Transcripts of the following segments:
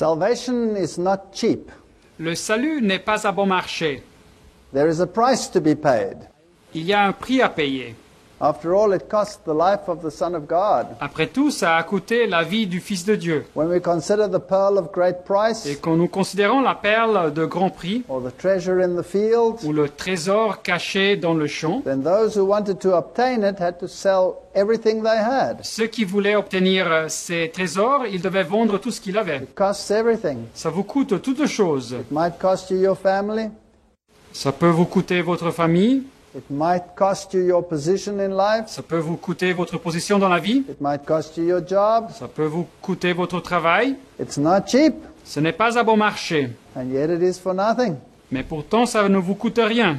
Salvation is not cheap. Le salut n'est pas à bon marché. There is a price to be paid. Il y a un prix à payer. After all, it cost the life of the Son of God. Après tout, ça a coûté la vie du Fils de Dieu. When we consider the pearl of great price, Et quand nous considérons la perle de grand prix, or the treasure in the field, ou le trésor caché dans le champ, then those who wanted to obtain it had to sell everything they had. ceux qui voulaient obtenir ces trésors, ils devaient vendre tout ce qu'ils avaient. It costs everything. Ça vous coûte toutes choses. It might cost you your family. Ça peut vous coûter votre famille, It might cost you your position in life. ça peut vous coûter votre position dans la vie, It might cost you your job. ça peut vous coûter votre travail. It's not cheap, Ce n'est pas à bon marché, and yet it is for nothing. mais pourtant ça ne vous coûte rien.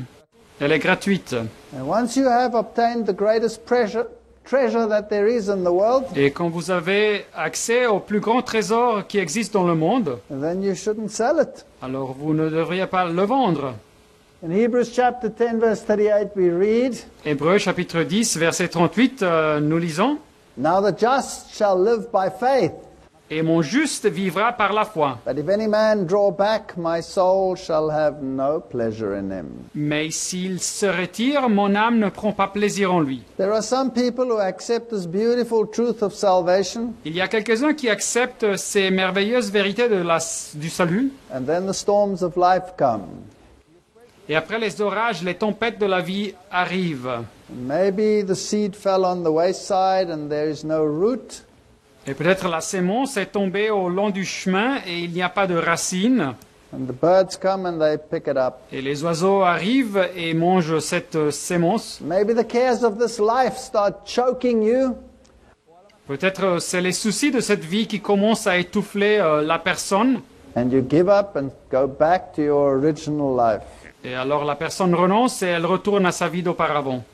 Elle est gratuite. And once you have obtained the greatest treasure that there is in the world, Et quand vous avez accès au plus grand trésor qui existe dans le monde, then you shouldn't sell it. alors vous ne devriez pas le vendre. In Hebrews chapter 10 verse 38 we read, Hébreux chapitre 10, verset 38, nous lisons « "Now the just shall live by faith. Et mon juste vivra par la foi. But if any man draw back, my soul shall have no pleasure in him." Mais s'il se retire, mon âme ne prend pas plaisir en lui. » There are some people who accept this beautiful truth of salvation, Il y a quelques-uns qui acceptent ces merveilleuses vérités du salut, and then the storms of life come. et après les orages, les tempêtes de la vie arrivent. Maybe the seed fell on the wayside and there is no root. Et peut-être la sémence est tombée au long du chemin et il n'y a pas de racines. And the birds come and they pick it up. Et les oiseaux arrivent et mangent cette sémence. Maybe the cares of this life start choking you. Peut-être c'est les soucis de cette vie qui commencent à étouffer la personne. And you give up and go back to your original life. Et alors la personne renonce et elle retourne à sa vie d'auparavant.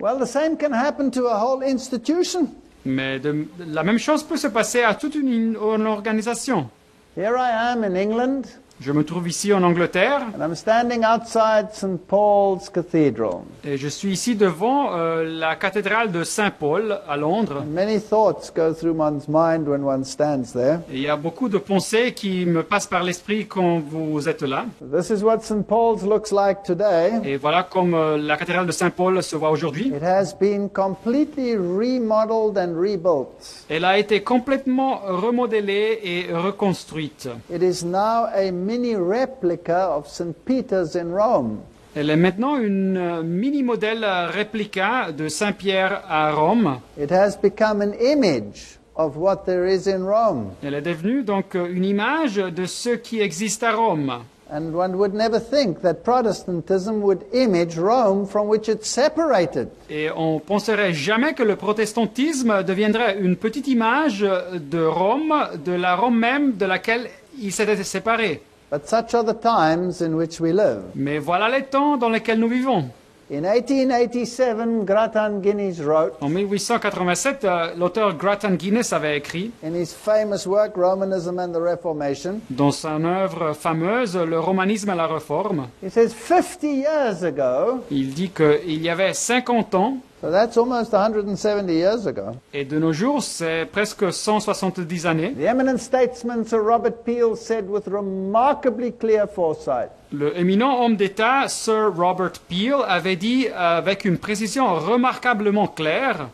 Well, the same can happen to a whole institution. Mais la même chose peut se passer à toute une organisation. Here I am in England, Je me trouve ici en Angleterre and I'm standing outside St. Paul's Cathedral. et je suis ici devant la cathédrale de Saint-Paul à Londres. And many thoughts go through one's mind when one stands there. Et il y a beaucoup de pensées qui me passent par l'esprit quand vous êtes là. This is what St. Paul's looks like today. Et voilà comme la cathédrale de Saint-Paul se voit aujourd'hui. It has been completely remodeled and rebuilt. Elle a été complètement remodelée et reconstruite. It is now a mini replica of St. Peter's in Rome. Elle est maintenant une mini-modèle réplica de Saint-Pierre à Rome. It has become an image of what there is in Rome. Elle est devenue donc une image de ce qui existe à Rome. And one would never think that Protestantism would image Rome from which it's separated. Et on penserait jamais que le protestantisme deviendrait une petite image de Rome, de la Rome même de laquelle il s'était séparé. But such are the times in which we live. Mais voilà les temps dans lesquels nous vivons. In 1887, Grattan Guinness wrote, En 1887, l'auteur Grattan Guinness avait écrit, in his famous work, Romanism and the Reformation, dans son œuvre fameuse, Le romanisme et la réforme, he says 50 years ago, il dit qu'il y avait 50 ans, so that's almost 170 years ago, et de nos jours, c'est presque 170 années, the eminent statesman Sir Robert Peel said with remarkably clear foresight, le éminent homme d'État, Sir Robert Peel, avait dit avec une précision remarquablement claire,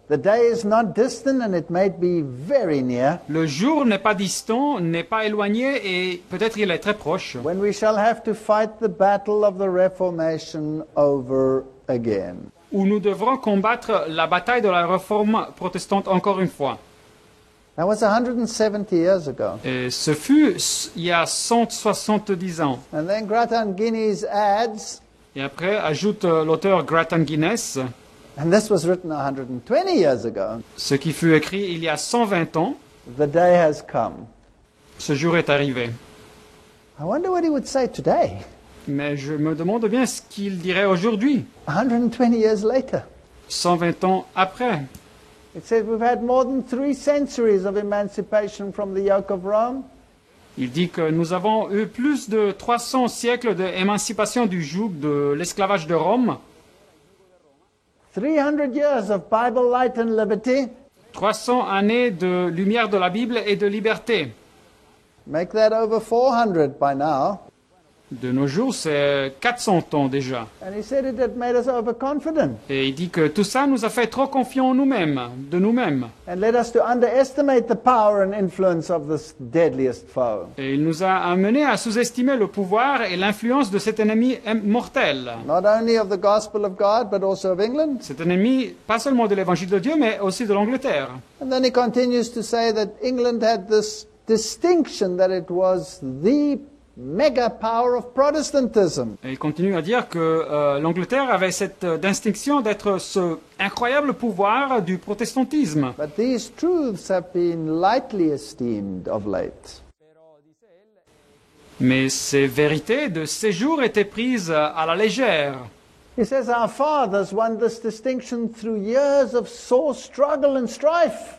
the day is not distant and it may be very near, le jour n'est pas distant, n'est pas éloigné, et peut-être il est très proche, when we shall have to fight the battle of the Reformation over again. où nous devrons combattre la bataille de la réforme protestante encore une fois. That was 170 years ago. Et ce fut il y a 170 ans. And then Grattan Guinness adds, Et après, ajoute l'auteur Grattan Guinness, and this was written 120 years ago, ce qui fut écrit il y a 120 ans, the day has come. ce jour est arrivé. I wonder what he would say today, Mais je me demande bien ce qu'il dirait aujourd'hui, 120 years later. 120 ans après. It says we've had more than 3 centuries of emancipation from the yoke of Rome. Il dit que nous avons eu plus de 300 siècles d'émancipation du joug de l'esclavage de Rome, 300 years of Bible light and liberty. 300 années de lumière de la Bible et de liberté. Make that over 400 by now. De nos jours, c'est 400 ans déjà. And he said it had made us overconfident Et il dit que tout ça nous a fait trop confiants en nous-mêmes, de nous-mêmes. and led us to underestimate the power and influence of this deadliest foe. Et il nous a amené à sous-estimer le pouvoir et l'influence de cet ennemi mortel. Not only of the gospel of God, but also of England. Cet ennemi, pas seulement de l'évangile de Dieu, mais aussi de l'Angleterre. And then he continues to say that England had this distinction that it was the mega power of Protestantism. Et il continue à dire que l'Angleterre avait cette distinction d'être ce incroyable pouvoir du protestantisme. But these truths have been lightly esteemed of late. Mais ces vérités de ces jours étaient prises à la légère. He says our fathers won this distinction through years of sore struggle and strife.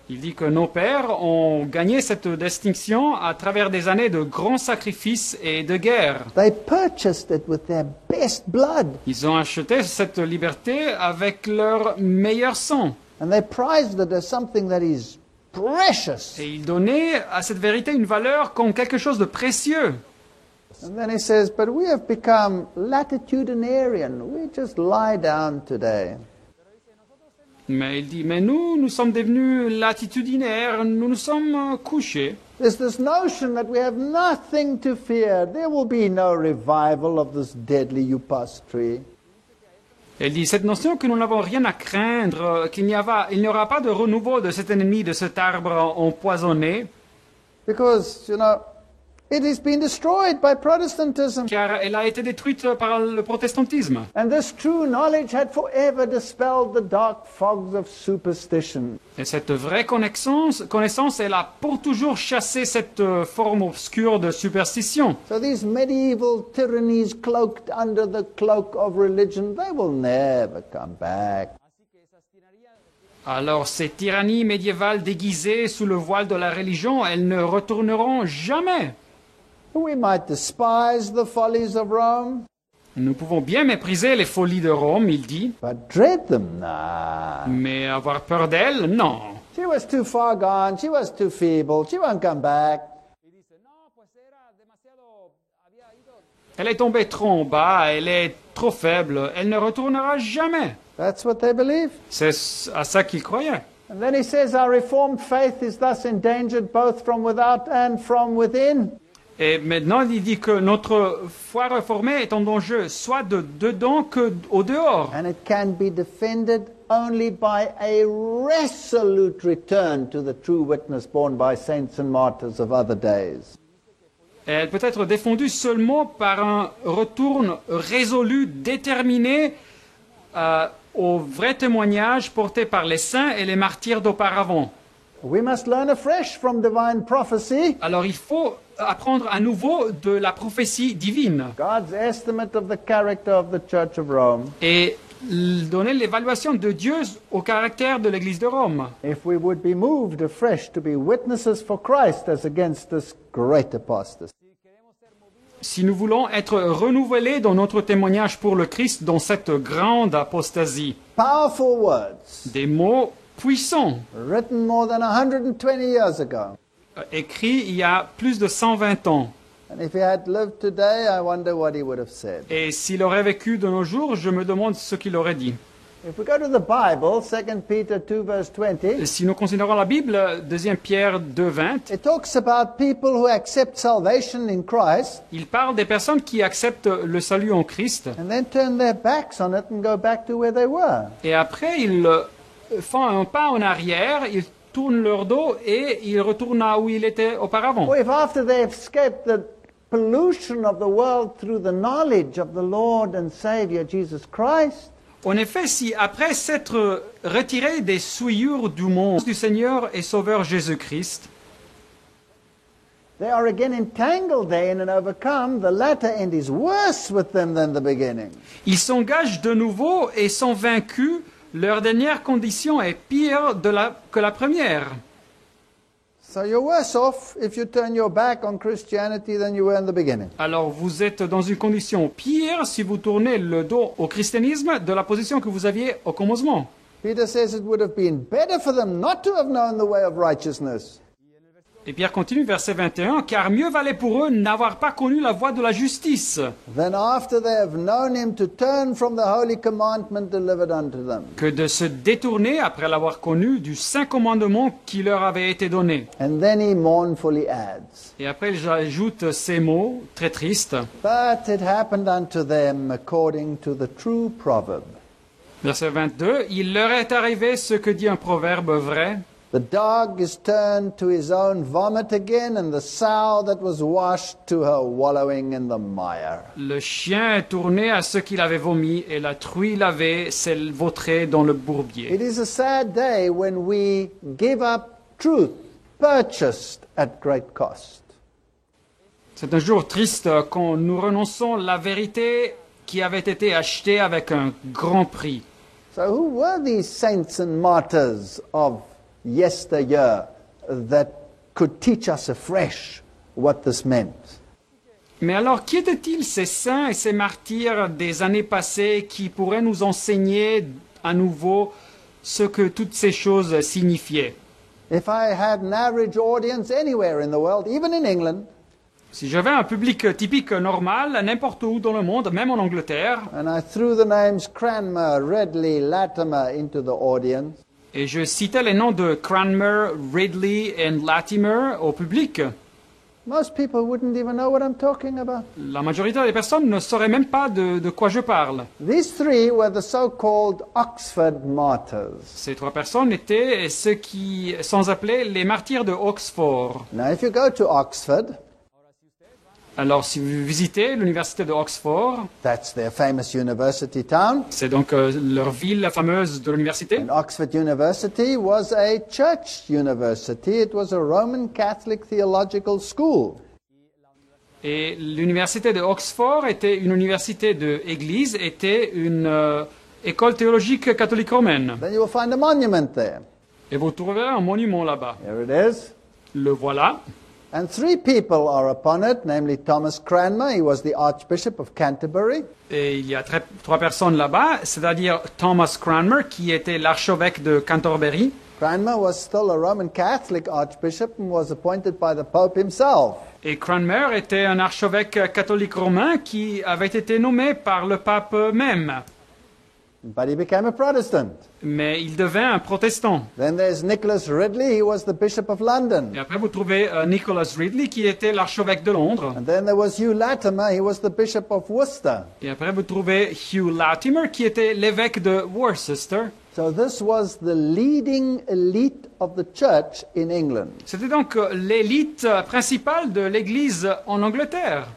Il dit que nos pères ont gagné cette distinction à travers des années de grands sacrifices et de guerre. They purchased it with their best blood, Ils ont acheté cette liberté avec leur meilleur sang. and they prized it as something that is precious. Et ils donnaient à cette vérité une valeur comme quelque chose de précieux. And then he says, but we have become latitudinarian. We just lie down today. Mais il dit, mais nous sommes devenus latitudinaires, nous nous sommes couchés. There's this notion that we have nothing to fear. There will be no revival of this deadly upas tree. Il dit, cette notion que nous n'avons rien à craindre, qu'il n'y aura pas de renouveau de cet ennemi, de cet arbre empoisonné, Because, it has been destroyed by Protestantism. car elle a été détruite par le protestantisme. And this true knowledge had forever dispelled the dark fogs of superstition. Et cette vraie connaissance, elle a pour toujours chassé cette forme obscure de superstition. So these medieval tyrannies cloaked under the cloak of religion, they will never come back. Alors ces tyrannies médiévales déguisées sous le voile de la religion, elles ne retourneront jamais. We might despise the follies of Rome, Nous pouvons bien mépriser les folies de Rome, il dit, but dread them? Nah. mais avoir peur d'elles, non. She was too far gone. She was too feeble. She won't come back. Elle est tombée trop en bas, elle est trop faible, elle ne retournera jamais. That's what they believe. C'est à ça qu'ils croyaient. And then he says our reformed faith is thus endangered both from without and from within. Et maintenant, il dit que notre foi réformée est en danger, soit de dedans que au dehors. And it can be defended only by a resolute return to the true witness borne by saints and martyrs of other days. Et elle peut être défendue seulement par un retour résolu, déterminé au vrai témoignage porté par les saints et les martyrs d'auparavant. We must learn afresh from divine prophecy, Alors il faut apprendre à nouveau de la prophétie divine God's estimate of the character of the Church of Rome, et donner l'évaluation de Dieu au caractère de l'Église de Rome. if we would be moved afresh to be witnesses for Christ as against this great apostasy. Si nous voulons être renouvelés dans notre témoignage pour le Christ dans cette grande apostasie, Powerful words, des mots puissants, written more than 120 years ago. écrits il y a plus de 120 ans. And if he had lived today, I wonder what he would have said. Et s'il aurait vécu de nos jours, je me demande ce qu'il aurait dit. If we go to the Bible, 2 Peter 2 verse 20, Si nous considérons la Bible, 2 Pierre 2, 20, it talks about people who accept salvation in Christ il parle des personnes qui acceptent le salut en Christ. and then turn their backs on it and go back to where they were. Et après, ils font un pas en arrière, ils tournent leur dos et ils retournent à où ils étaient auparavant. Or if after they have escaped the pollution of the world through the knowledge of the Lord and Savior Jesus Christ, En effet, si après s'être retirés des souillures du monde du Seigneur et Sauveur Jésus-Christ, they are again entangled therein and overcome, the latter end is worse with them than the beginning. ils s'engagent de nouveau et sont vaincus, leur dernière condition est pire que la première. So you're worse off if you turn your back on Christianity than you were in the beginning. Alors vous êtes dans une condition pire si vous tournez le dos au christianisme de la position que vous aviez au commencement. Peter says it would have been better for them not to have known the way of righteousness. Et Pierre continue, verset 21, « Car mieux valait pour eux n'avoir pas connu la voie de la justice, Then after they have known him to turn from the holy commandment delivered unto them. que de se détourner, après l'avoir connu, du saint commandement qui leur avait été donné. » And then he mournfully adds, Et après, il ajoute ces mots très tristes. But it happened unto them according to the true proverb. Verset 22, « Il leur est arrivé ce que dit un proverbe vrai. The dog is turned to his own vomit again, and the sow that was washed to her wallowing in the mire. Le chien est tourné à ce qu'il avait vomi, et la truie lavée s'est vautrée dans le bourbier. It is a sad day when we give up truth purchased at great cost. C'est un jour triste quand nous renonçons la vérité qui avait été achetée avec un grand prix. So who were these saints and martyrs of yesteryear that could teach us afresh what this meant? Mais alors, qui étaient-ils ces saints et ces martyrs des années passées qui pourraient nous enseigner à nouveau ce que toutes ces choses signifiaient? If I had an average audience anywhere in the world, even in England, Si j'avais un public typique normal, n'importe où dans le monde, même en Angleterre, and I threw the names Cranmer, Ridley, Latimer into the audience, et je citais les noms de Cranmer, Ridley et Latimer au public, most people wouldn't even know what I'm talking about. la majorité des personnes ne sauraient même pas de quoi je parle. These three were the so-called Oxford martyrs. Ces trois personnes étaient ceux qui sont appelés les martyrs de Oxford. Now, if you go to Oxford, Alors, si vous visitez l'université de Oxford, that's their famous university town, c'est donc leur ville fameuse de l'université. and Oxford University was a church university. It was a Roman Catholic theological school. Et l'université de Oxford était une université de Église, était une école théologique catholique romaine. Then you will find a monument there. Et vous trouverez un monument là-bas. Here it is. Le voilà. And three people are upon it, namely Thomas Cranmer. He was the Archbishop of Canterbury. Et il y a trois personnes là-bas, c'est-à-dire Thomas Cranmer, qui était l'archevêque de Canterbury. Cranmer was still a Roman Catholic archbishop and was appointed by the Pope himself. Et Cranmer était un archevêque catholique romain qui avait été nommé par le pape même. But he became a Protestant. Mais il devint un protestant. Then there's Nicholas Ridley. He was the Bishop of London. Et après, vous trouvez Nicholas Ridley, qui était l'archevêque de Londres. And then there was Hugh Latimer. He was the Bishop of Worcester. Et après, vous trouvez Hugh Latimer, qui était l'évêque de Worcester. So this was the leading elite of the church in England. C'était donc l'élite principale de l'Église en Angleterre.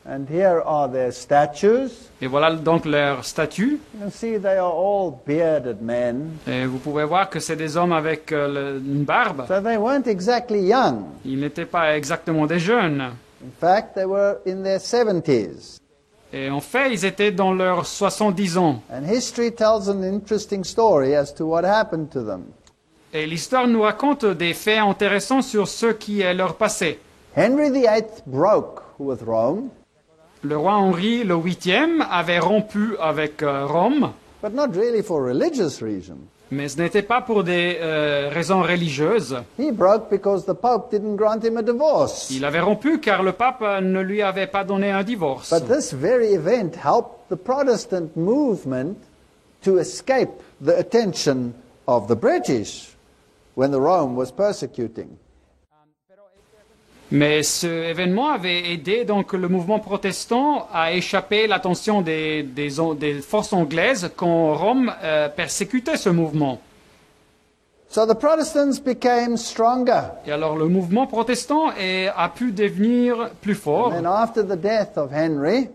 And here are their statues. Et voilà donc leurs statues. You can see they are all bearded men. Et vous pouvez voir que c'est des hommes avec une barbe. So they weren't exactly young. Ils n'étaient pas exactement des jeunes. In fact, they were in their 70s. Et en fait, ils étaient dans leurs 70 ans. And history tells an interesting story as to what happened to them. Et l'histoire nous raconte des faits intéressants sur ce qui est leur passé. Henry VIII broke with Rome, Le roi Henri le VIIIe avait rompu avec Rome, but not really for religious reasons. mais ce n'était pas pour des raisons religieuses. He broke because the Pope didn't grant him a divorce. Il avait rompu car le pape ne lui avait pas donné un divorce. But this very event helped the Protestant movement to escape the attention of the British when the Rome was persecuting. Mais ce événement avait aidé donc le mouvement protestant à échapper l'attention des forces anglaises quand Rome persécutait ce mouvement. So the Protestants became stronger. Et alors le mouvement protestant a pu devenir plus fort. And after the death of Henry,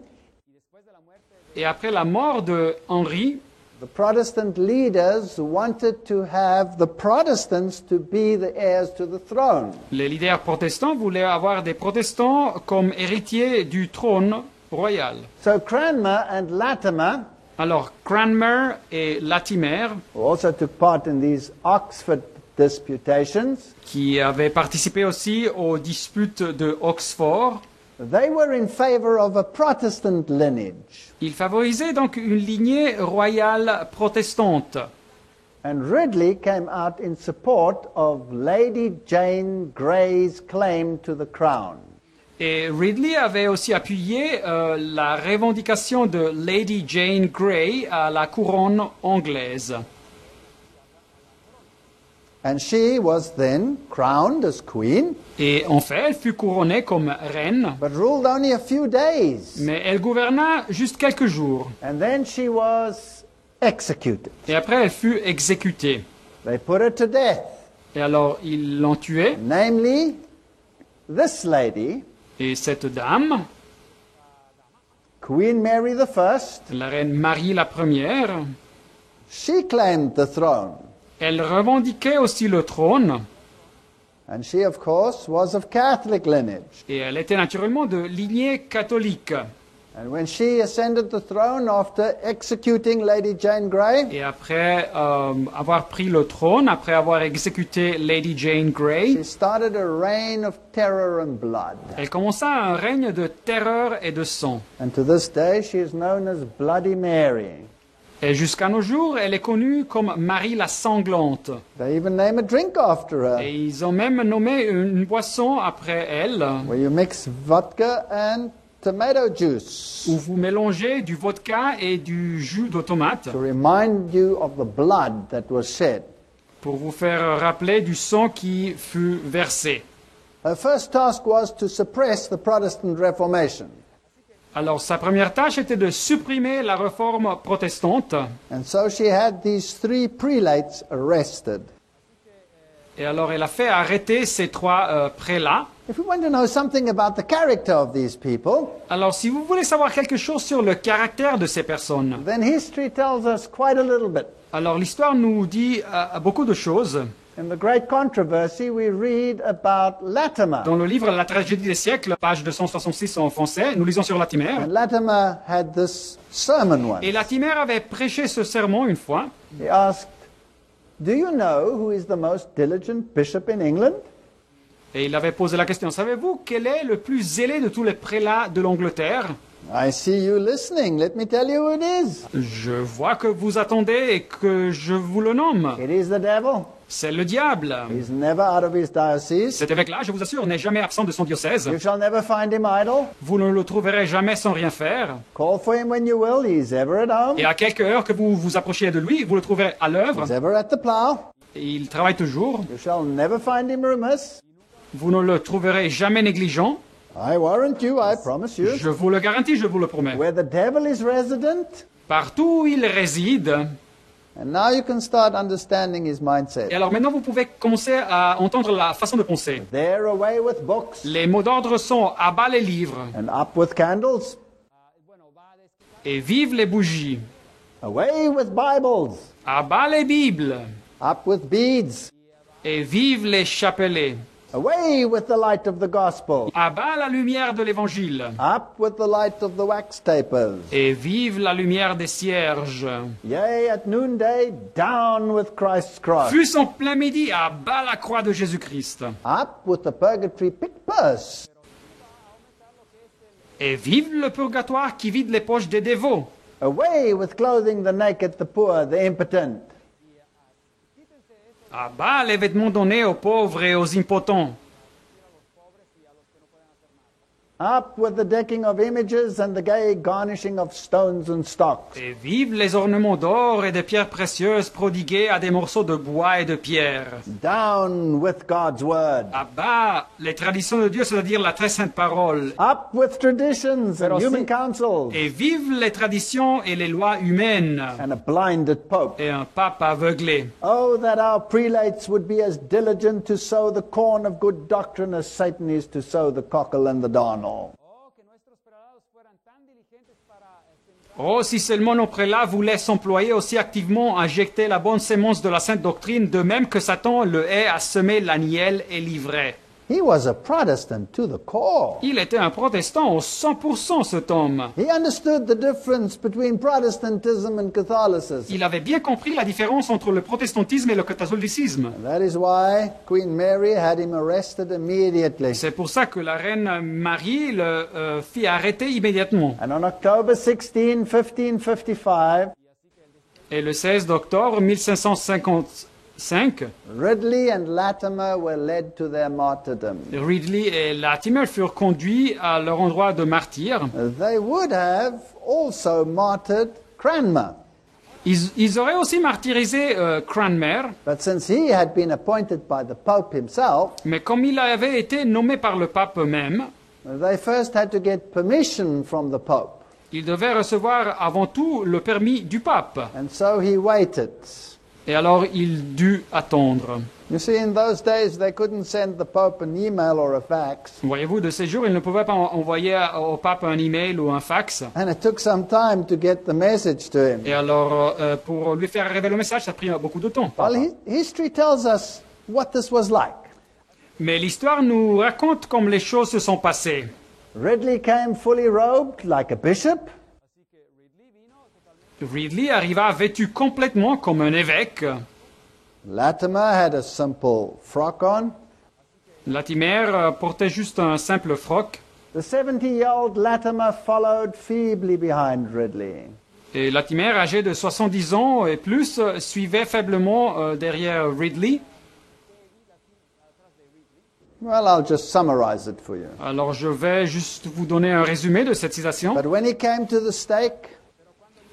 Et après la mort de Henri, the Protestant leaders wanted to have the Protestants to be the heirs to the throne. les leaders protestants voulaient avoir des protestants comme héritiers du trône royal. So Cranmer and Latimer, Alors Cranmer et Latimer, who also took part in these Oxford disputations, qui avaient participé aussi aux disputes de Oxford, they were in favor of a Protestant lineage. ils favorisaient donc une lignée royale protestante. And Ridley came out in support of Lady Jane Grey's claim to the crown. Et Ridley avait aussi appuyé la revendication de Lady Jane Grey à la couronne anglaise. And she was then crowned as queen, Et en fait, elle fut couronnée comme reine, but ruled only a few days. mais elle gouverna juste quelques jours. And then she was executed. Et après, elle fut exécutée. They put her to death. Et alors, ils l'ont tuée. Namely, this lady, Et cette dame, Queen Mary I, la reine Marie la Première, she claimed the throne. elle revendiquait aussi le trône. And she, of course, was of Catholic lineage. Et elle était naturellement de lignée catholique. And when she ascended the throne after executing Lady Jane Grey, Et après avoir pris le trône, après avoir exécuté Lady Jane Grey, she started a reign of terror and blood. elle commença un règne de terreur et de sang. And to this day, she is known as Bloody Mary. Et jusqu'à nos jours, elle est connue comme Marie la sanglante. They even name a drink after her, Et ils ont même nommé une boisson après elle, where you mix vodka and tomato juice où vous mélangez du vodka et du jus de tomate to remind you of the blood that was shed. pour vous faire rappeler du sang qui fut versé. Her first task was to suppress the Protestant Reformation. Alors sa première tâche était de supprimer la réforme protestante. And so she had these 3 prelates arrested. Et alors elle a fait arrêter ces 3 prélats. If we want to know something about the character of these people, Alors si vous voulez savoir quelque chose sur le caractère de ces personnes, then history tells us quite a little bit. alors l'histoire nous dit beaucoup de choses. In the Great Controversy, we read about Latimer. Dans le livre La tragédie des siècles, page 266 en français, nous lisons sur Latimer. And Latimer had this sermon once. Et Latimer avait prêché ce sermon une fois. He asked, "Do you know who is the most diligent bishop in England?" Et il avait posé la question, savez-vous quel est le plus zélé de tous les prélats de l'Angleterre? I see you listening. Let me tell you who it is. Je vois que vous attendez et que je vous le nomme. It is the devil. C'est le diable. He's never out of his diocese. Cet évêque-là, je vous assure, n'est jamais absent de son diocèse. You shall never find him idle. Vous ne le trouverez jamais sans rien faire. Call for him when you will. He's ever at home. Et à quelque heure que vous vous approchiez de lui, vous le trouverez à l'œuvre. He's ever at the plow. Et il travaille toujours. You shall never find him remiss. Vous ne le trouverez jamais négligent. I warrant you, I promise you. Je vous le garantis, je vous le promets. Where the devil is resident. Partout où il réside. And now you can start understanding his mindset. Et alors maintenant, vous pouvez commencer à entendre la façon de penser. There away with books. Les mots d'ordre sont à bas les livres And up with candles. et vive les bougies. Away with Bibles. À bas les Bibles Up with beads. et vive les chapelets. Away with the light of the gospel. À bas la lumière de l'Évangile Up with the light of the wax tapers. et vive la lumière des cierges. Yea, at noonday, down with Christ's cross. Fût-ce en plein midi, à bas la croix de Jésus-Christ. Up with the purgatory pick purse. Et vive le purgatoire qui vide les poches des dévots. Away with clothing the naked, the poor, the impotent. À bas les vêtements donnés aux pauvres et aux impotents. Up with the decking of images and the gay garnishing of stones and stocks. Et vive les ornements d'or et de pierres précieuses prodigués à des morceaux de bois et de pierre. Down with God's word. À bas les traditions de Dieu, c'est-à-dire la très sainte parole. Up with traditions and human counsels. Et vive les traditions et les lois humaines. And a blinded pope. Et un pape aveuglé. Oh, that our prelates would be as diligent to sow the corn of good doctrine as Satan is to sow the cockle and the darnel. Oh, si seulement nos prélats voulaient s'employer aussi activement à injecter la bonne sémence de la sainte doctrine, de même que Satan le hait à semer l'agnelle et l'ivraie. He was a Protestant to the core. Il était un protestant au 100%, cet homme. He understood the difference between Protestantism and Catholicism. Il avait bien compris la différence entre le protestantisme et le catholicisme. And that is why Queen Mary had him arrested immediately. C'est pour ça que la reine Marie le fit arrêter immédiatement. And on October 16, 1555, Et le 16 octobre 1555, Ridley and Latimer were led to their martyrdom. Ridley et Latimer furent conduits à leur endroit de martyr. They would have also martyred Cranmer, Ils auraient aussi martyrisé Cranmer, but since he had been appointed by the Pope himself, mais comme il avait été nommé par le pape même, they first had to get permission from the Pope, il devait recevoir avant tout le permis du pape. and so he waited. Et alors il dut attendre. You see, in those days, they couldn't send the Pope an email or a fax, Voyez-vous, de ces jours, il ne pouvait pas envoyer au pape un email ou un fax. and it took some time to get the message to him. Et alors, pour lui faire arriver le message, ça a pris beaucoup de temps. Well, history tells us what this was like. Mais l'histoire nous raconte comme les choses se sont passées. Ridley came fully robed like a bishop. Ridley arriva vêtu complètement comme un évêque. Latimer had a simple frock on. Latimer portait juste un simple froc. The 70-year-old Latimer followed feebly behind Ridley. Et Latimer, âgé de 70 ans et plus, suivait faiblement derrière Ridley. Well, I'll just summarize it for you. Alors je vais juste vous donner un résumé de cette citation. But when he came to the stake,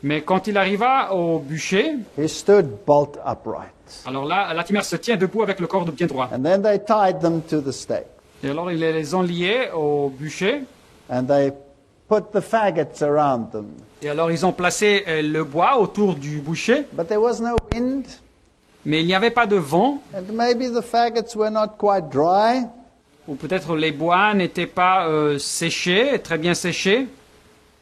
Mais quand il arriva au bûcher, he stood bolt upright. alors là, Latimer se tient debout avec le corps bien droit. And then they tied them to the stake. Et alors ils les ont liés au bûcher. And they put the faggots around them. Et alors ils ont placé le bois autour du bûcher. But there was no wind, Mais il n'y avait pas de vent. and maybe the faggots were not quite dry. Ou peut-être les bois n'étaient pas séchés, très bien séchés.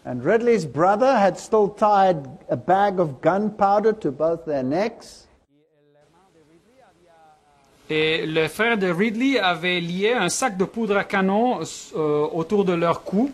And Ridley's brother had still tied a bag of gunpowder to both their necks. Et le frère de Ridley avait lié un sac de poudre à canon autour de leur cou.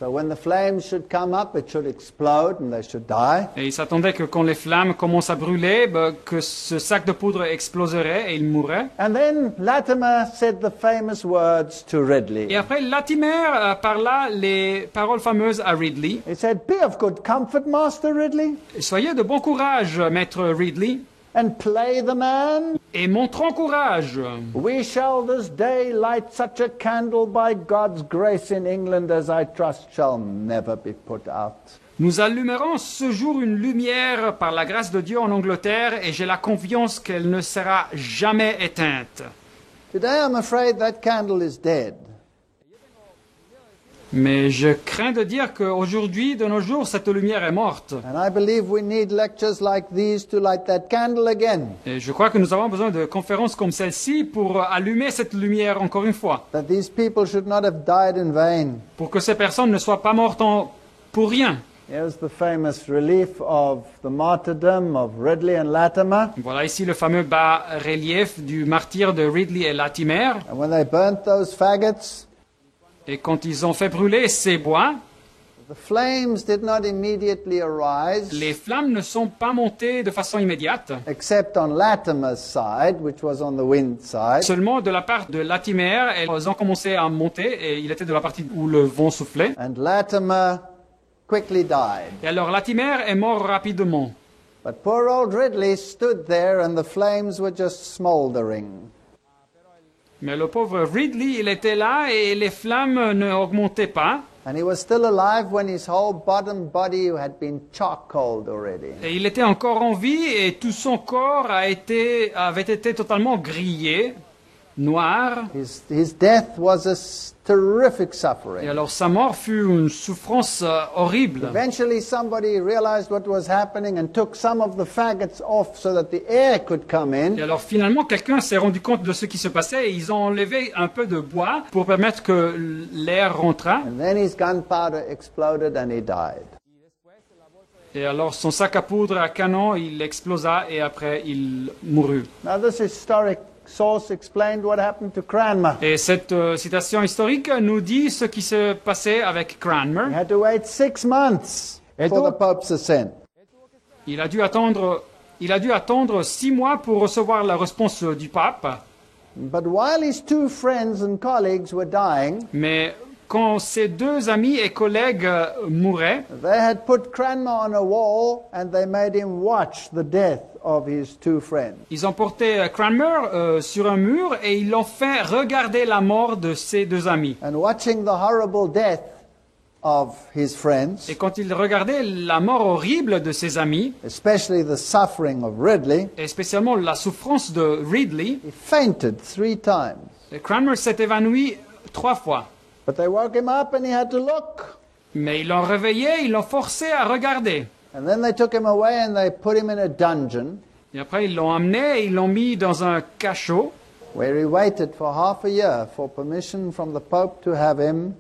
So when the flames should come up, it should explode and they should die. Et il s'attendait que quand les flammes commencent à brûler, que ce sac de poudre exploserait et ils mourraient. And then Latimer said the famous words to Ridley. Et après, Latimer parla les paroles fameuses à Ridley. He said, "Be of good comfort, Master Ridley, Soyez de bon courage, maître Ridley, and play the man. et montrons courage. We shall this day light such a candle by God's grace in England as I trust shall never be put out." Nous allumerons ce jour une lumière par la grâce de Dieu en Angleterre et j'ai la confiance qu'elle ne sera jamais éteinte. Today I'm afraid that candle is dead. Mais je crains de dire qu'aujourd'hui, de nos jours, cette lumière est morte. And I believe we need lectures like these to light that candle again. Et je crois que nous avons besoin de conférences comme celle-ci pour allumer cette lumière encore une fois. That these people should not have died in vain. Pour que ces personnes ne soient pas mortes pour rien. Here's the famous relief of the martyrdom of Ridley and Latimer. Voilà ici le fameux bas-relief du martyr de Ridley et Latimer. And when they burnt those faggots, Et quand ils ont fait brûler ces bois, the flames did not immediately arise, les flammes ne sont pas montées de façon immédiate. except on Latimer's side, which was on the wind side. Seulement de la part de Latimer, elles ont commencé à monter et il était de la partie où le vent soufflait. And Latimer quickly died. Et alors Latimer est mort rapidement. But poor old Ridley stood there and the flames were just smoldering. Mais le pauvre Ridley, il était là et les flammes ne augmentaient pas. And he was still alive when his whole bottom body had been charcoaled already. Et il était encore en vie et tout son corps avait été totalement grillé, noir. His death was a terrific Et suffering. alors sa mort fut une souffrance horrible. Eventually somebody realized what was happening and took some of the faggots off so that the air could come Et in. alors finalement, quelqu'un s'est rendu compte de ce qui se passait et ils ont enlevé un peu de bois pour permettre que l'air rentrât. And then his gunpowder exploded and he died. Et alors son sac à poudre à canon, il explosa et après il mourut. Now this historic source explained what happened to Cranmer. Et cette citation historique nous dit ce qui se passait avec He Cranmer. had to wait 6 months for the Pope's assent. Il a dû attendre 6 mois pour recevoir la réponse du pape. But while his two friends and colleagues were dying, Mais quand ses deux amis et collègues mouraient, they had put Cranmer on a wall and they made him watch the death of his two friends. ils ont porté Cranmer sur un mur et ils l'ont fait regarder la mort de ses deux amis. And watching the horrible death of his friends, Et quand il regardait la mort horrible de ses amis, especially the suffering of Ridley, et spécialement la souffrance de Ridley, he fainted 3 times. Cranmer s'est évanoui 3 fois. But they woke him up and he had to look. Mais ils l'ont réveillé, ils l'ont forcé à regarder. And then they took him away and they put him in a dungeon Et après, ils l'ont amené et ils l'ont mis dans un cachot where he waited for half a year for permission from the Pope to have him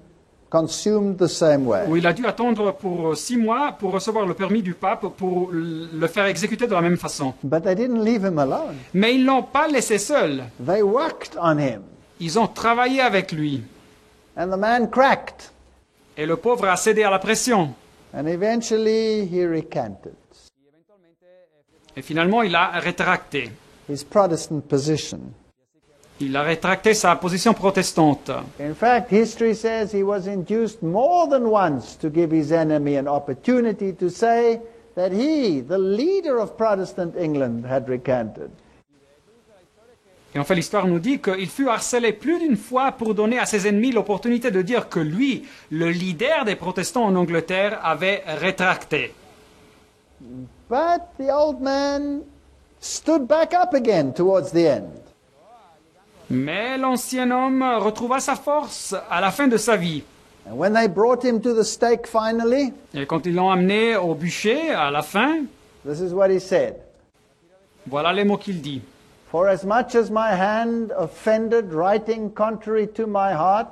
consumed the same way. où il a dû attendre pour 6 mois pour recevoir le permis du pape pour le faire exécuter de la même façon. But they didn't leave him alone. Mais ils l'ont pas laissé seul. They worked on him. Ils ont travaillé avec lui. And the man cracked. Et le pauvre a cédé à la pression. And eventually he recanted Et finalement, il a rétracté. his Protestant position. Il a rétracté sa position protestante. In fact, history says he was induced more than once to give his enemy an opportunity to say that he, the leader of Protestant England, had recanted. Et en fait, l'histoire nous dit qu'il fut harcelé plus d'une fois pour donner à ses ennemis l'opportunité de dire que lui, le leader des protestants en Angleterre, avait rétracté. But the old man stood back up again towards the end. Mais l'ancien homme retrouva sa force à la fin de sa vie. And when they brought him to the stake finally, Et quand ils l'ont amené au bûcher, à la fin, this is what he said. voilà les mots qu'il dit. For as much as my hand offended, writing contrary to my heart,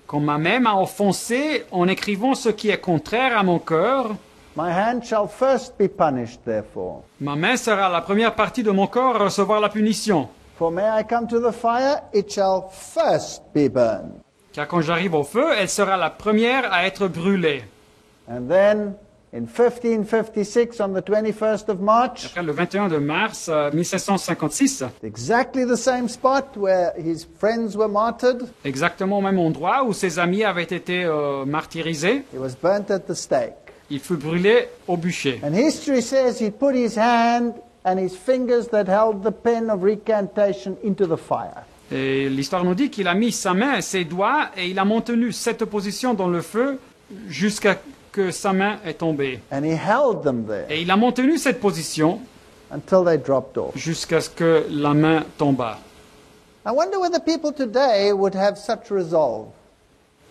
Quand ma main m'a offensé en écrivant ce qui est contraire à mon cœur, my hand shall first be punished therefore. ma main sera la première partie de mon corps à recevoir la punition. For may I come to the fire, it shall first be burned. Car quand j'arrive au feu, elle sera la première à être brûlée. And then in 1556, on the 21st of March, Après le 21 de mars 1756, exactly the same spot where his friends were martyred, exactement au même endroit où ses amis avaient été martyrisés, he was burnt at the stake. il fut brûlé au bûcher. And history says he put his hand and his fingers that held the pen of recantation into the fire. Et l'histoire nous dit qu'il a mis sa main, ses doigts, et il a maintenu cette position dans le feu jusqu'à que sa main est tombée. And he held them there Et il a maintenu cette position until they dropped off. jusqu'à ce que la main tomba. I wonder whether people today would have such resolve.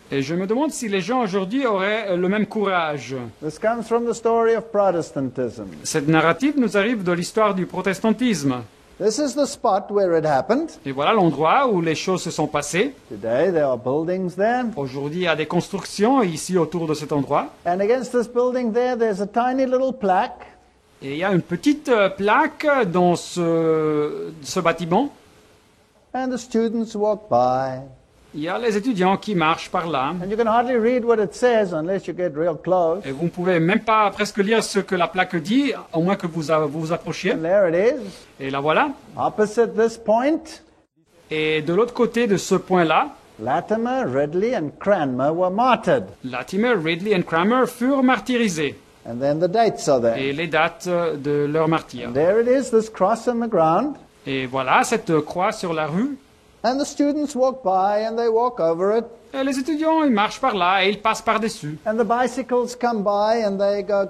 Et je me demande si les gens aujourd'hui auraient le même courage. This comes from the story of Protestantism. Cette narrative nous arrive de l'histoire du protestantisme. This is the spot where it happened. Et voilà l'endroit où les choses se sont passées. Today there are buildings there. Aujourd'hui, il y a des constructions ici autour de cet endroit. And against this building there, there's a tiny little plaque. Et il y a une petite plaque dans ce bâtiment. And the students walk by. Il y a les étudiants qui marchent par là. And you can hardly read what it says unless you get real close. Et vous ne pouvez même pas presque lire ce que la plaque dit, au moins que vous approchiez. And there it is. Et la voilà. Opposite this point, Et de l'autre côté de ce point-là, Latimer, Ridley, and Cranmer were martyred. Latimer, Ridley et Cranmer furent martyrisés. And then the dates are there. Et les dates de leur martyre. And there it is, this cross on the ground. Et voilà cette croix sur la rue. And the students walk by and they walk over it. Et les étudiants, ils marchent par là et ils passent par-dessus. And the bicycles come by and they go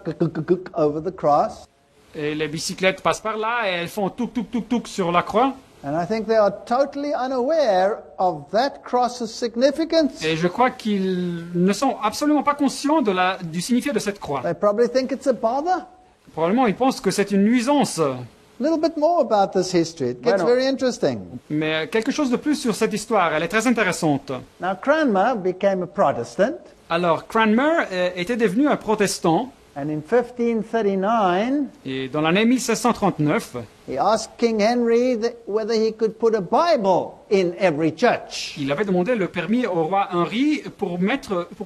over the cross. Et les bicyclettes passent par là et elles font touk sur la croix. And I think they are totally unaware of that cross's significance. Et je crois qu'ils ne sont absolument pas conscients du signifié de cette croix. They probably think it's a bother. Probablement, ils pensent que c'est une nuisance. A little bit more about this history. It gets Bueno. very interesting. Mais quelque chose de plus sur cette histoire, elle est très intéressante. Now, Cranmer became a Protestant, Alors, Cranmer était devenu un protestant, and in 1539, et dans l'année 1639, he asked King Henry whether he could put a Bible in every church. il avait demandé le permis au roi Henri pour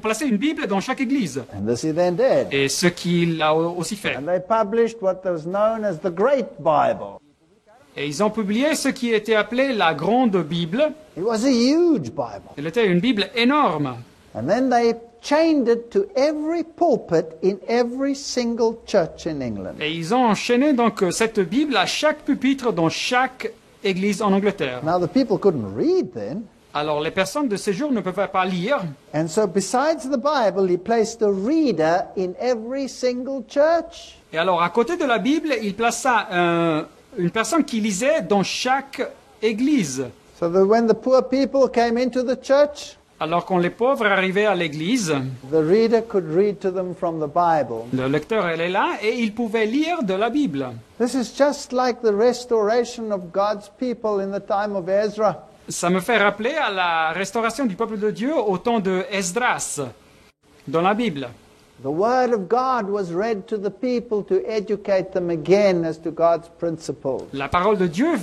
placer une Bible dans chaque église. And this he then did. Et ce qu'il a aussi fait. And they published what was known as the Great Bible. Et ils ont publié ce qui était appelé la Grande Bible. It was a huge Bible. Elle était une Bible énorme. And then they chained it to every pulpit in every single church in England. Et ils ont enchaîné donc cette Bible à chaque pupitre dans chaque église en Angleterre. Now the people couldn't read then. Alors les personnes de ces jours ne peuvent pas lire. And so besides the Bible, he placed a reader in every single church. Et alors à côté de la Bible, il plaça une personne qui lisait dans chaque église. So that when the poor people came into the church, Alors quand les pauvres arrivaient à l'église, the reader could read to them from the Bible. le lecteur elle est là et il pouvait lire de la Bible. This is just like the restoration of God's people in the time of Ezra. Ça me fait rappeler à la restauration du peuple de Dieu au temps de Esdras dans la Bible. The word of God was read to the people to educate them again as to God's principles. La parole de Dieu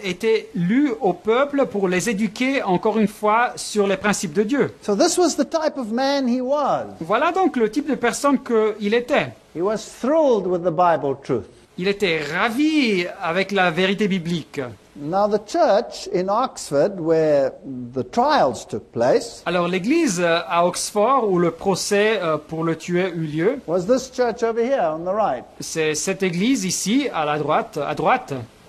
était lue au peuple pour les éduquer encore une fois sur les principes de Dieu. So this was the type of man he was. Voilà donc le type de personne qu'il était. He was thrilled with the Bible truth. Il était ravi avec la vérité biblique. Now the church in Oxford, where the trials took place, Alors l'église à Oxford où le procès pour le tuer eut lieu, was this church over here on the right. c'est cette église ici à droite.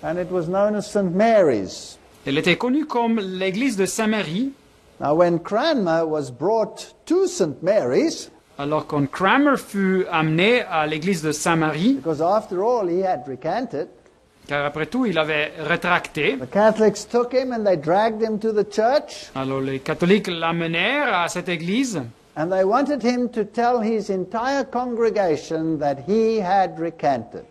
And it was known as St. Mary's. Elle était connue comme l'église de Saint-Marie. Now when Cranmer was brought to St. Mary's, Alors quand Cranmer fut amené à l'église de Saint-Marie, because after all he had recanted, car après tout il avait rétracté, the Catholics took him and they dragged him to the church, alors les catholiques l'amenèrent à cette église and they wanted him to tell his entire congregation that he had recanted.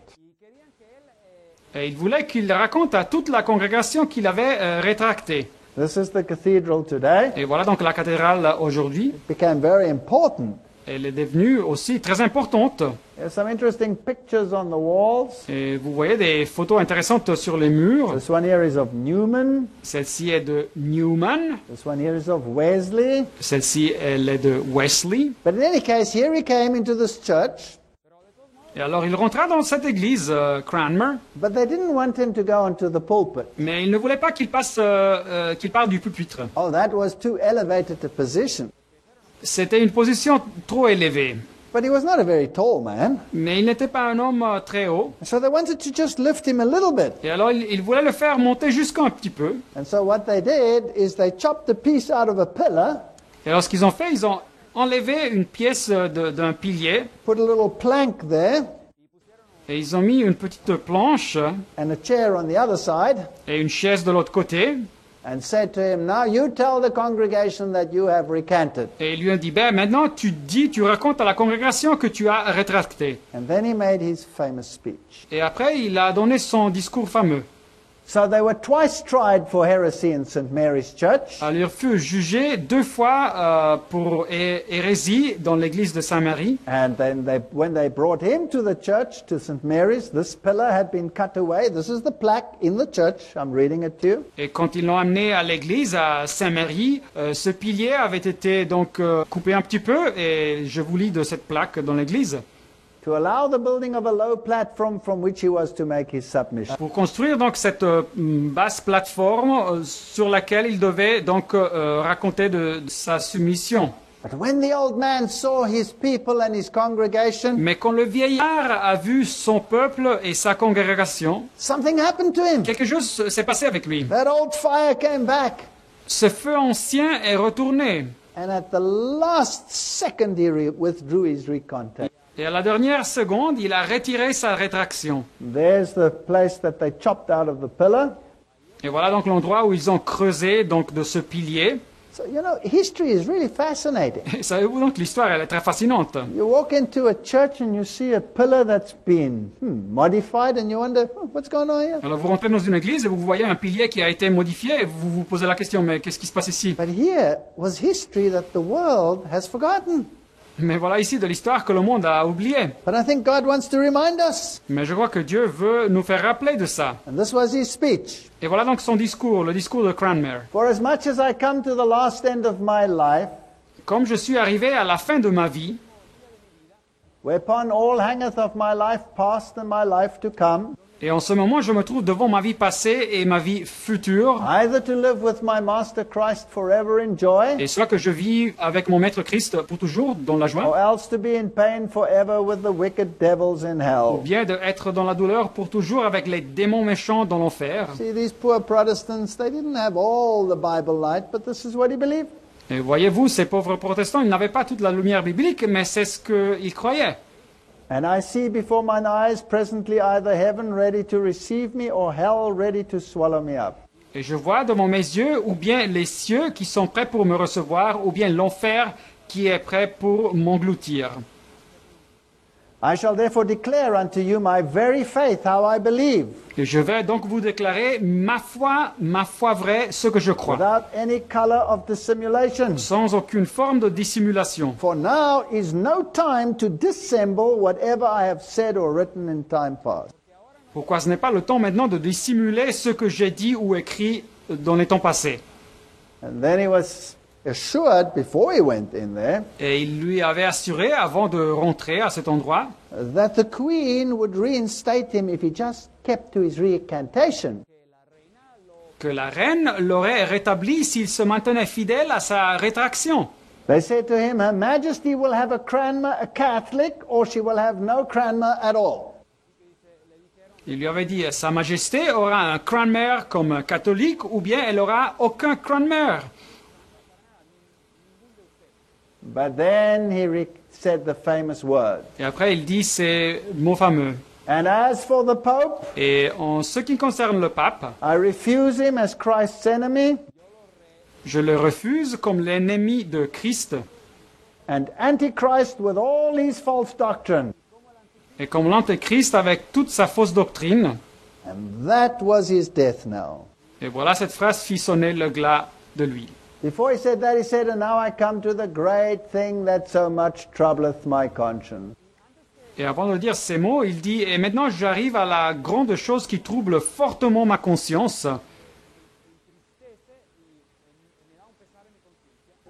et ils voulaient qu'il raconte à toute la congrégation qu'il avait rétracté. This is the cathedral today. Et voilà donc la cathédrale aujourd'hui. It became very important. Elle est devenue aussi très importante. There's some interesting pictures on the walls. Et vous voyez des photos intéressantes sur les murs. This one here is of Newman. Celle-ci est de Newman. This one here is of Wesley. Celle-ci, elle est de Wesley. But in any case, here he came into this church, Et alors il rentra dans cette église, Cranmer, but they didn't want him to go onto the pulpit. mais il ne voulait pas qu'il parle du pupitre. Oh, that was too elevated a position. C'était une position trop élevée. But he was not a very tall man. Mais il n'était pas un homme très haut. So they wanted to just lift him a little bit. Et alors il voulait le faire monter jusqu'un petit peu. And so what they did is they chopped a piece out of a pillar, Et alors ce qu'ils ont fait, ils ont enlevé une pièce d'un pilier. put a little plank there, Et ils ont mis une petite planche and a chair on the other side, et une chaise de l'autre côté. and said to him, now you tell the congregation that you have recanted. Et il lui a dit, ben maintenant tu racontes à la congrégation que tu as rétracté. And then he made his famous speech. Et après, il a donné son discours fameux. So they were twice tried for heresy in St. Mary's Church. Alors, il fut jugé 2 fois pour hérésie dans l'église de Saint-Marie. And then when they brought him to the church, to St. Mary's, this pillar had been cut away. This is the plaque in the church. I'm reading it to you. Et quand ils l'ont amené à l'église à Saint-Marie, ce pilier avait été donc coupé un petit peu, et je vous lis de cette plaque dans l'église. To allow the building of a low platform from which he was to make his submission. Pour construire donc cette basse plateforme sur laquelle il devait donc raconter de sa soumission. But when the old man saw his people and his congregation, Mais quand le vieillard a vu son peuple et sa congrégation, something happened to him. quelque chose s'est passé avec lui. That old fire came back. Ce feu ancien est retourné. And at the last second, he withdrew his recontact. Et à la dernière seconde, il a retiré sa rétraction. There's the place that they chopped out of the pillar. Et voilà donc l'endroit où ils ont creusé donc de ce pilier. So, you know, history is really fascinating. Et savez-vous donc l'histoire, elle est très fascinante. You walk into a church and you see a pillar that's been modified and you wonder, what's going on here? Alors vous rentrez dans une église et vous voyez un pilier qui a été modifié et vous vous posez la question, mais qu'est-ce qui se passe ici? But here was history that the world has forgotten. Mais voilà ici de l'histoire que le monde a oublié. But I think God wants to remind us. Mais je crois que Dieu veut nous faire rappeler de ça. And this was his speech. Et voilà donc son discours, le discours de Cranmer. For as much as I come to the last end of my life, Comme je suis arrivé à la fin de ma vie, whereupon all hangeth of my life past and my life to come, Et en ce moment, je me trouve devant ma vie passée et ma vie future. either to live with my Master Christ forever in joy, Et soit que je vis avec mon Maître Christ pour toujours dans la or joie, else to be in pain forever with the wicked devils in ou hell. bien d'être dans la douleur pour toujours avec les démons méchants dans l'enfer. See, these poor Protestants, they didn't have all the Bible light, but this is what he believed. Et voyez-vous, ces pauvres protestants, ils n'avaient pas toute la lumière biblique, mais c'est ce qu'ils croyaient. And I see before mine eyes presently either heaven ready to receive me or hell ready to swallow me up. Et je vois devant mes yeux ou bien les cieux qui sont prêts pour me recevoir, ou bien l'enfer qui est prêt pour m'engloutir. I shall therefore declare unto you my very faith, how I believe, Et je vais donc vous déclarer ma foi vraie, ce que je crois, without any color of dissimulation. sans aucune forme de dissimulation. For now is no time to dissemble whatever I have said or written in time past. Pourquoi ce n'est pas le temps maintenant de dissimuler ce que j'ai dit ou écrit dans les temps passés. And then he was assured before he went in there Et il lui avait assuré, avant de rentrer à cet endroit, that the queen would reinstate him if he just kept to his recantation. que la reine l'aurait rétabli s'il se maintenait fidèle à sa rétraction. They said to him, Her Majesty will have a Cranmer, a Catholic, or she will have no Cranmer at all. Il lui avait dit, Sa Majesté aura un Cranmer comme catholique, ou bien elle aura aucun Cranmer. But then he said the famous word. Et après, il dit ces mots fameux. And as for the Pope, Et en ce qui concerne le pape, I refuse him as Christ's enemy je le refuse comme l'ennemi de Christ and Antichrist with all his false doctrine. et comme l'antéchrist avec toute sa fausse doctrine. And that was his death knell. Et voilà, cette phrase fit sonner le glas de lui. Before he said that, he said, And now I come to the great thing that so much troubleth my conscience. Et avant de dire ces mots, il dit, et maintenant j'arrive à la grande chose qui trouble fortement ma conscience,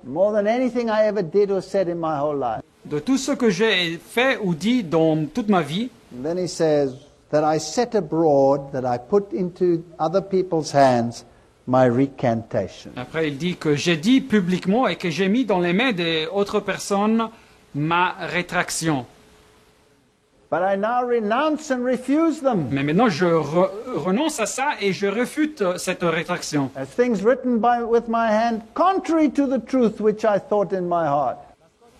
More than anything I ever did or said in my whole life. de tout ce que j'ai fait ou dit dans toute ma vie. And then he says, That I set abroad, that I put into other people's hands my recantation. Après, il dit que j'ai dit publiquement et que j'ai mis dans les mains des autres personnes ma rétraction. But I now renounce and refuse them. Mais maintenant, je renonce à ça et je refute cette rétraction. As things written with my hand, contrary to the truth which I thought in my heart.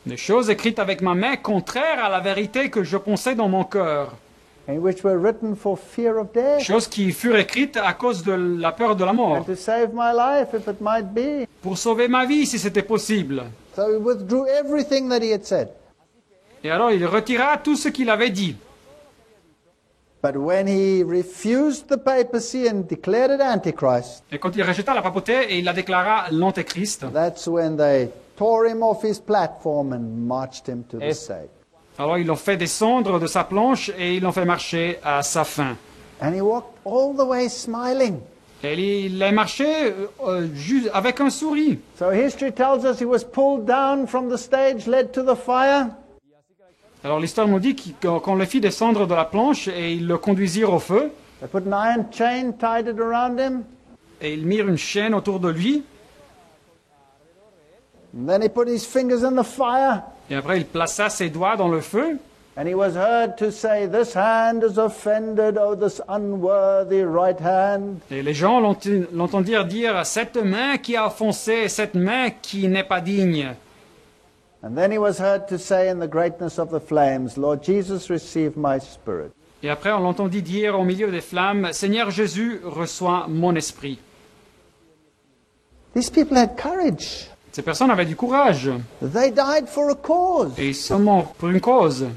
Des choses écrites avec ma main contraires à la vérité que je pensais dans mon cœur. And which were written for fear of death. Choses qui furent écrites à cause de la peur de la mort. And to save my life, if it might be. Pour sauver ma vie, si c'était possible. So he withdrew everything that he had said. Et alors, il retira tout ce qu'il avait dit. But when he refused the papacy and declared it Antichrist, Et quand il rejeta la papauté et il la déclara l'antéchrist, that's when they tore him off his platform and marched him to the Yes. stake. alors ils l'ont fait descendre de sa planche et ils l'ont fait marcher à sa fin. And he walked all the way smiling. Et il a marché juste avec un sourire. So history tells us he was pulled down from the stage, led to the fire. Alors l'histoire nous dit qu'on le fit descendre de la planche et ils le conduisirent au feu. They put an iron chain, tied it around him. Et ils mirent une chaîne autour de lui. And then he put his fingers in the fire. Et après il plaça ses doigts dans le feu. And he was heard to say, This hand is offended, oh, this unworthy right hand. Et les gens l'entendirent dire, cette main qui a offensé, cette main qui n'est pas digne. And then he was heard to say in the greatness of the flames, Lord Jesus, receive my spirit. Et après on l'entendit dire au milieu des flammes, Seigneur Jésus, reçois mon esprit. These people had courage. Ces personnes avaient du courage. They died for a cause. Et ils sont morts pour une cause.